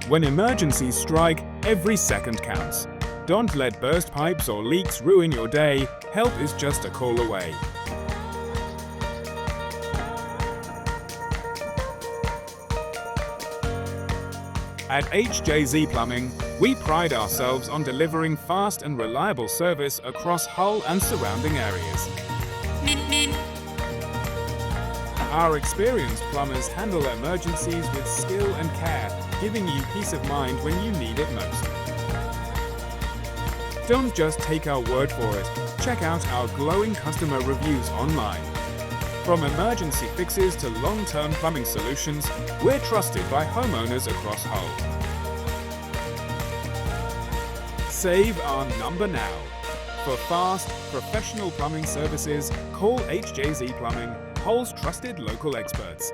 When emergencies strike, every second counts. Don't let burst pipes or leaks ruin your day. Help is just a call away. At HJZ Plumbing, we pride ourselves on delivering fast and reliable service across Hull and surrounding areas. Our experienced plumbers handle emergencies with skill and care, giving you peace of mind when you need it most. Don't just take our word for it. Check out our glowing customer reviews online. From emergency fixes to long-term plumbing solutions, we're trusted by homeowners across Hull. Save our number now. For fast, professional plumbing services, call HJZ Plumbing, Hull's trusted local experts.